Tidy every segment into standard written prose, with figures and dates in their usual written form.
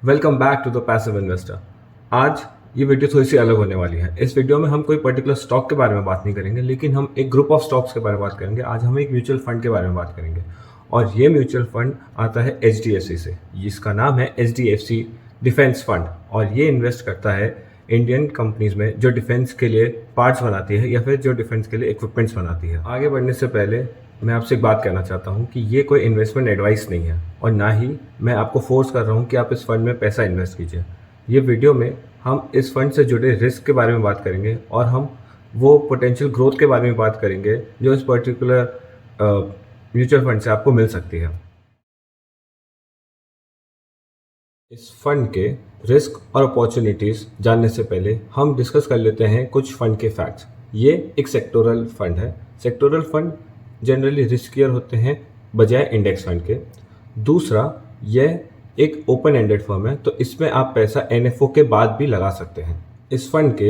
Welcome back to the passive investor. आज ये video थोड़ी सी अलग होने वाली है। इस वीडियो में हम कोई पर्टिकुलर स्टॉक के बारे में बात नहीं करेंगे, लेकिन हम एक ग्रुप ऑफ स्टॉक्स के बारे में बात करेंगे। आज हम एक म्यूचुअल फंड के बारे में बात करेंगे और ये म्यूचुअल फंड आता है HDFC से, जिसका नाम है HDFC डिफेंस फंड। और ये इन्वेस्ट करता है इंडियन कंपनीज में जो डिफेंस के लिए पार्ट्स बनाती है या फिर जो डिफेंस के लिए इक्विपमेंट्स बनाती है। आगे बढ़ने से पहले मैं आपसे एक बात कहना चाहता हूँ कि ये कोई इन्वेस्टमेंट एडवाइस नहीं है और ना ही मैं आपको फोर्स कर रहा हूँ कि आप इस फंड में पैसा इन्वेस्ट कीजिए। ये वीडियो में हम इस फंड से जुड़े रिस्क के बारे में बात करेंगे और हम वो पोटेंशियल ग्रोथ के बारे में बात करेंगे जो इस पर्टिकुलर म्यूचुअल फंड से आपको मिल सकती है। इस फंड के रिस्क और अपॉर्चुनिटीज़ जानने से पहले हम डिस्कस कर लेते हैं कुछ फंड के फैक्ट्स। ये एक सेक्टोरल फंड है। सेक्टोरल फंड जनरली रिस्कियर होते हैं बजाय इंडेक्स फंड के। दूसरा, यह एक ओपन एंडेड फर्म है, तो इसमें आप पैसा NFO के बाद भी लगा सकते हैं। इस फंड के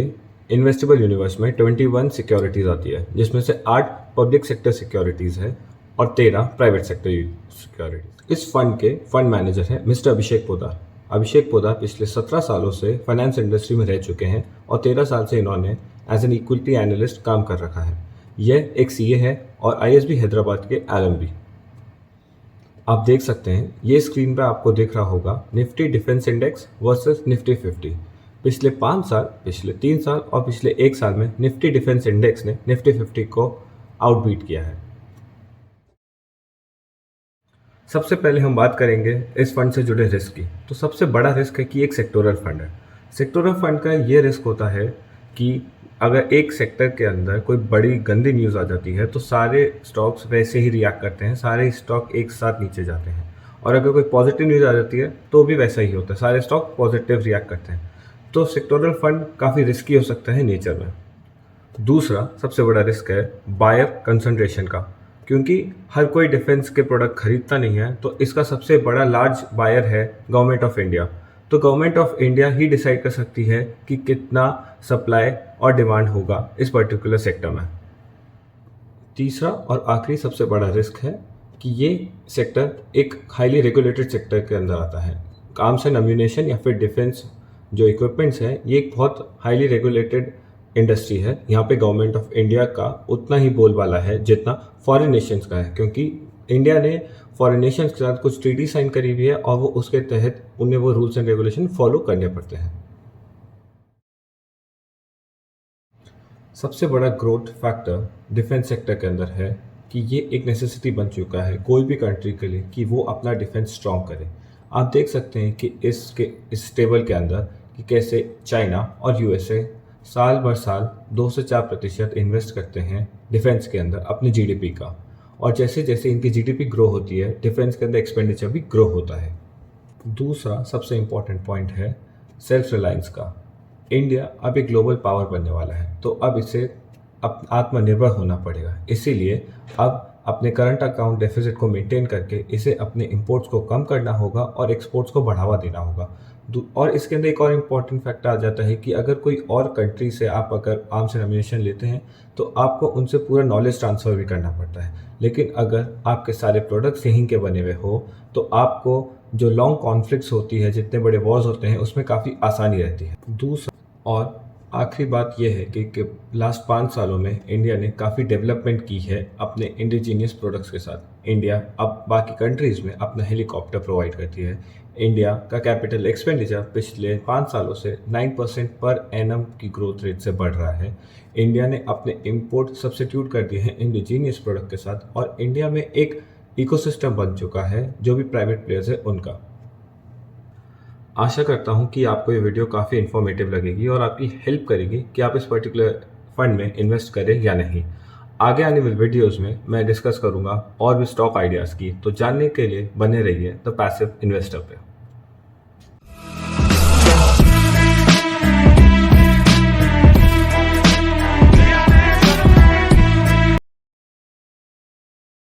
इन्वेस्टेबल यूनिवर्स में 21 सिक्योरिटीज़ आती है, जिसमें से 8 पब्लिक सेक्टर सिक्योरिटीज़ है और 13 प्राइवेट सेक्टर सिक्योरिटीज। इस फंड के फंड मैनेजर हैं मिस्टर अभिषेक पोदार। अभिषेक पोदार पिछले 17 सालों से फाइनेंस इंडस्ट्री में रह चुके हैं और 13 साल से इन्होंने एज एन इक्विटी एनालिस्ट काम कर रखा है। यह एक CA है और ISB हैदराबाद के LMB। आप देख सकते हैं ये स्क्रीन पर आपको दिख रहा होगा Nifty defence index versus Nifty 50। पिछले 5 साल, पिछले 3 साल और पिछले 1 साल में निफ्टी डिफेंस इंडेक्स ने निफ्टी 50 को आउटबीट किया है। सबसे पहले हम बात करेंगे इस फंड से जुड़े रिस्क की। तो सबसे बड़ा रिस्क है कि एक सेक्टोरल फंड है। सेक्टोरल फंड का ये रिस्क होता है कि अगर एक सेक्टर के अंदर कोई बड़ी गंदी न्यूज़ आ जाती है तो सारे स्टॉक्स वैसे ही रिएक्ट करते हैं, सारे स्टॉक एक साथ नीचे जाते हैं। और अगर कोई पॉजिटिव न्यूज़ आ जाती है तो भी वैसा ही होता है, सारे स्टॉक पॉजिटिव रिएक्ट करते हैं। तो सेक्टोरल फंड काफ़ी रिस्की हो सकता है नेचर में। दूसरा सबसे बड़ा रिस्क है बायर कंसंट्रेशन का, क्योंकि हर कोई डिफेंस के प्रोडक्ट खरीदता नहीं है, तो इसका सबसे बड़ा लार्ज बायर है गवर्नमेंट ऑफ इंडिया। तो government of India he decide कर सकती है कि कितना सप्लाई और डिमांड होगा इस पर्टिकुलर सेक्टर में। तीसरा और आखिरी सबसे बड़ा रिस्क है कि ये सेक्टर एक हाईली रेगुलेटेड सेक्टर के अंदर आता है। आर्म्स एंड एम्यूनेशन या फिर डिफेंस जो इक्विपमेंट्स हैं, ये एक बहुत हाईली रेगुलेटेड इंडस्ट्री है। यहाँ पे गवर्नमेंट ऑफ इंडिया का उतना ही बोलबाला है जितना फॉरेन नेशंस का है, क्योंकि इंडिया ने फॉरेन नेशंस के साथ कुछ ट्रीटी साइन करी हुई है और वो उसके तहत उन्हें वो रूल्स एंड रेगुलेशन फॉलो करने पड़ते हैं। सबसे बड़ा ग्रोथ फैक्टर डिफेंस सेक्टर के अंदर है कि ये एक नेसेसिटी बन चुका है कोई भी कंट्री के लिए कि वो अपना डिफेंस स्ट्रॉन्ग करे। आप देख सकते हैं कि इस टेबल के अंदर कि कैसे चाइना और USA साल भर साल 2 से 4% इन्वेस्ट करते हैं डिफेंस के अंदर अपनी GDP का। और जैसे जैसे इनकी GDP ग्रो होती है, डिफेंस के अंदर एक्सपेंडिचर भी ग्रो होता है। दूसरा सबसे इम्पॉर्टेंट पॉइंट है सेल्फ रिलायंस का। इंडिया अब एक ग्लोबल पावर बनने वाला है, तो अब इसे आत्मनिर्भर होना पड़ेगा। इसीलिए अब अपने करंट अकाउंट डेफिसिट को मेंटेन करके इसे अपने इंपोर्ट्स को कम करना होगा और एक्सपोर्ट्स को बढ़ावा देना होगा। और इसके अंदर एक और इम्पॉर्टेंट फैक्टर आ जाता है कि अगर कोई और कंट्री से आप अगर आर्म्स एंड एम्यूनेशन लेते हैं तो आपको उनसे पूरा नॉलेज ट्रांसफ़र भी करना पड़ता है। लेकिन अगर आपके सारे प्रोडक्ट्स यहीं के बने हुए हो तो आपको जो लॉन्ग कॉन्फ्लिक्ट्स होती है, जितने बड़े वॉर्स होते हैं, उसमें काफ़ी आसानी रहती है। दूसरा और आखिरी बात यह है कि लास्ट 5 सालों में इंडिया ने काफ़ी डेवलपमेंट की है अपने इंडिजीनियस प्रोडक्ट्स के साथ। इंडिया अब बाकी कंट्रीज़ में अपना हेलीकॉप्टर प्रोवाइड करती है। इंडिया का कैपिटल एक्सपेंडिचर पिछले 5 सालों से 9% पर एनम की ग्रोथ रेट से बढ़ रहा है। इंडिया ने अपने इंपोर्ट सब्स्टिट्यूट कर दिए हैं इंडिजीनियस प्रोडक्ट के साथ और इंडिया में एक इकोसिस्टम बन चुका है जो भी प्राइवेट प्लेयर्स है उनका। आशा करता हूँ कि आपको ये वीडियो काफ़ी इन्फॉर्मेटिव लगेगी और आपकी हेल्प करेगी कि आप इस पर्टिकुलर फंड में इन्वेस्ट करें या नहीं। आगे आने वाले वीडियोस में मैं डिस्कस करूँगा और भी स्टॉक आइडियाज़ की, तो जानने के लिए बने रहिए द पैसिव इन्वेस्टर पे।